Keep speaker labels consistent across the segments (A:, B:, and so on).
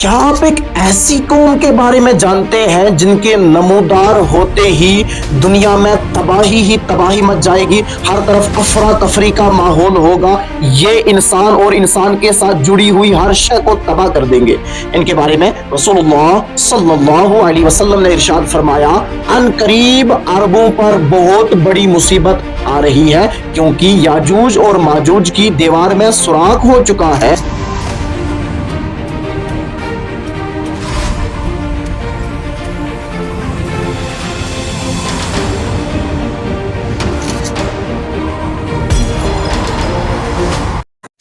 A: کیا آپ ایک ایسی قوم کے بارے میں جانتے ہیں جن کے نمودار ہوتے ہی دنیا میں تباہی ہی تباہی مچ جائے گی، ہر طرف افراتفری کا ماحول ہوگا، یہ انسان اور انسان کے ساتھ جڑی ہوئی ہر شے کو تباہ کر دیں گے؟ ان کے بارے میں رسول اللہ صلی اللہ علیہ وسلم نے ارشاد فرمایا، ان قریب عربوں پر بہت بڑی مصیبت آ رہی ہے کیونکہ یاجوج اور ماجوج کی دیوار میں سوراخ ہو چکا ہے۔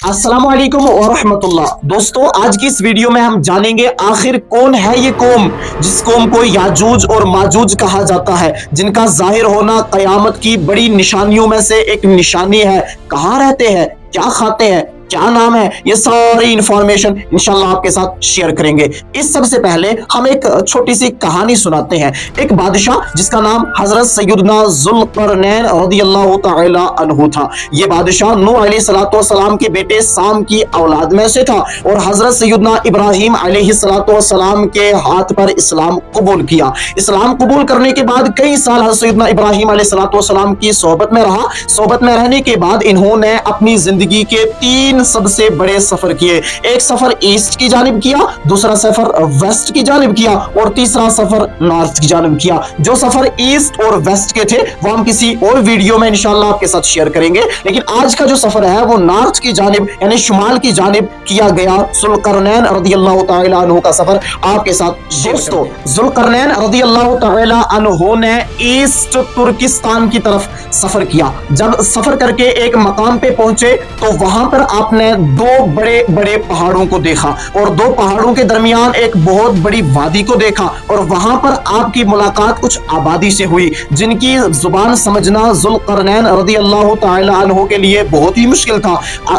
A: السلام علیکم ورحمۃ اللہ۔ دوستو، آج کی اس ویڈیو میں ہم جانیں گے آخر کون ہے یہ قوم جس قوم کو یاجوج اور ماجوج کہا جاتا ہے، جن کا ظاہر ہونا قیامت کی بڑی نشانیوں میں سے ایک نشانی ہے۔ کہاں رہتے ہیں، کیا کھاتے ہیں، کیا نام ہے، یہ ساری انفارمیشن انشاءاللہ آپ کے ساتھ شیئر کریں گے۔ اس سب سے پہلے ہم ایک چھوٹی سی کہانی سناتے ہیں۔ ایک بادشاہ جس کا نام حضرت سیدنا ذوالقرنین رضی اللہ تعالی عنہ تھا۔ یہ بادشاہ نوح علیہ السلام کے بیٹے سام کی اولاد میں سے تھا اور حضرت سیدنا ابراہیم علیہ السلام کے ہاتھ پر اسلام قبول کیا۔ اسلام قبول کرنے کے بعد کئی سال حضرت سیدنا ابراہیم علیہ السلام کی صحبت میں رہا۔ صحبت میں رہنے کے بعد انہوں نے اپنی زندگی کے تین سب سے بڑے سفر کیے۔ ایک سفر ایسٹ کی جانب کیا، دوسرا سفر ویسٹ کی جانب کیا اور تیسرا سفر نارتھ کی جانب کیا۔ جو سفر ایسٹ اور ویسٹ کے تھے وہ ہم کسی اور ویڈیو میں انشاءاللہ آپ کے ساتھ شیئر کریں گے، لیکن آج کا جو سفر ہے وہ نارتھ کی جانب یعنی شمال کی جانب کیا گیا۔ ذوالقرنین رضی اللہ تعالی عنہ کا سفر آپ کے ساتھ دوستو، ذوالقرنین رضی اللہ تعالی عنہ نے ایسٹ ترکستان کی طرف سفر کیا۔ جب سفر کر کے ایک مقام پہ پہنچے تو وہاں پر آپ نے دو بڑے بڑے پہاڑوں کو دیکھا اور دو پہاڑوں کے درمیان ایک بہت بڑی وادی کو دیکھا اور وہاں پر آپ کی ملاقات کچھ آبادی سے ہوئی جن کی زبان سمجھنا ذوالقرنین رضی اللہ تعالی عنہ کے لیے بہت ہی مشکل تھا۔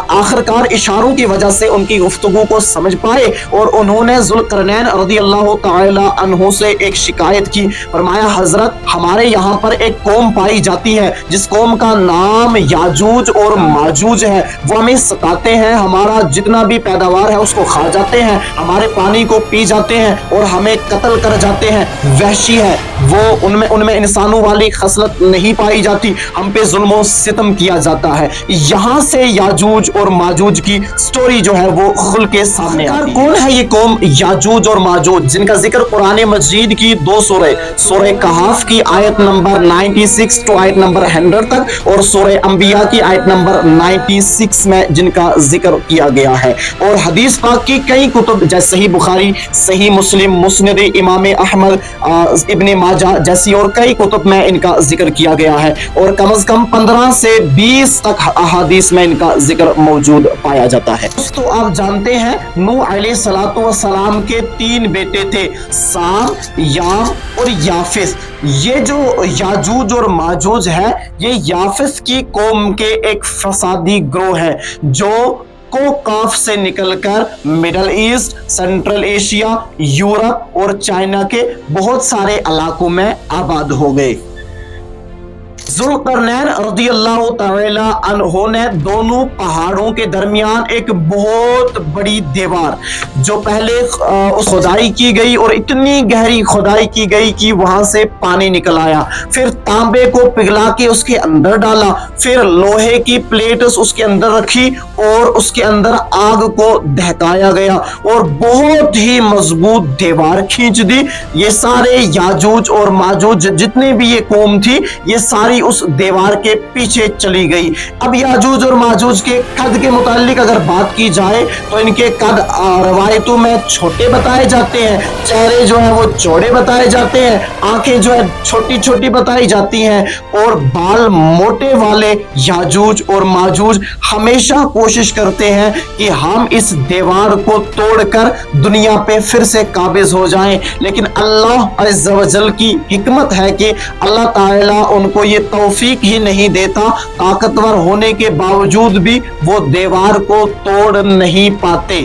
A: آخرکار اشاروں کی وجہ سے ان کی گفتگو کو سمجھ پائے اور انہوں نے ذوالقرنین رضی اللہ تعالی عنہ سے ایک شکایت کی۔ فرمایا، حضرت ہمارے یہاں پر ایک قوم پائی جاتی ہے جس قوم کا نام یاجوج اور ماجوج ہے، وہ ہمیں ستاتے ہیں، ہمارا جتنا بھی پیداوار ہے اس کو کھا جاتے ہیں، ہمارے پانی کو پی جاتے ہیں اور ہمیں قتل کر جاتے ہیں، وحشی ہے وہ، ان میں انسانوں والی خصلت نہیں پائی جاتی، ہم پہ ظلم و ستم کیا جاتا ہے۔ یہاں سے یاجوج اور ماجوج کی سٹوری جو ہے وہ کھل کے سامنے آتی ہے۔ کون ہے یہ قوم یاجوج اور ماجوج جن کا ذکر قرآن مجید کی دو سورہ کہف کی آیت نمبر 96 ٹو آیت نمبر 100 تک اور سورہ انبیاء کی آیت نمبر 96 میں جن کا ذکر کیا گیا ہے، اور حدیث پاک کی کئی کتب جیسے صحیح بخاری، صحیح مسلم، مسند امام احمد، ابن ماجہ جیسی اور کئی کتب میں ان کا ذکر کیا گیا ہے، اور کم از کم 15 سے 20 تک احادیث میں ان کا ذکر موجود پایا جاتا ہے۔ تو آپ جانتے ہیں نوح علیہ السلام کے 3 بیٹے تھے، سام، یام اور یافس۔ یہ جو یاجوج اور ماجوج ہے یہ یافس کی قوم کے ایک فسادی گروہ ہے جو کو کاف سے نکل کر Middle East, Central Asia, Europe اور چائنا کے بہت سارے علاقوں میں آباد ہو گئے۔ ذوالقرنین رضی اللہ تعالی عنہ نے دونوں پہاڑوں کے درمیان ایک بہت بڑی دیوار جو پہلے کھدائی کی گئی اور اتنی گہری کھدائی کی گئی کہ وہاں سے پانی نکل آیا، پھر تانبے کو پگھلا کے اس کے اندر ڈالا، پھر لوہے کی پلیٹس اس کے اندر رکھی اور اس کے اندر آگ کو دہکایا گیا اور بہت ہی مضبوط دیوار کھینچ دی۔ یہ سارے یاجوج اور ماجوج جتنے بھی یہ قوم تھی یہ ساری اس دیوار کے پیچھے چلی گئی۔ اب یاجوج اور ماجوج کے قد کے متعلق اگر بات کی جائے تو ان کے قد روایتوں میں چھوٹے بتائے جاتے ہیں، چہرے جو ہیں وہ چوڑے بتائے جاتے ہیں، آنکھیں جو ہے چھوٹی چھوٹی بتائی جاتی ہیں اور بال موٹے والے یاجوج اور ماجوج ہمیشہ کوشش کرتے ہیں کہ ہم اس دیوار کو توڑ کر دنیا پہ پھر سے قابض ہو جائیں، لیکن اللہ عز و جل کی حکمت ہے کہ اللہ تعالیٰ ان کو یہ توفیق ہی نہیں دیتا، طاقتور ہونے کے باوجود بھی وہ دیوار کو توڑ نہیں پاتے۔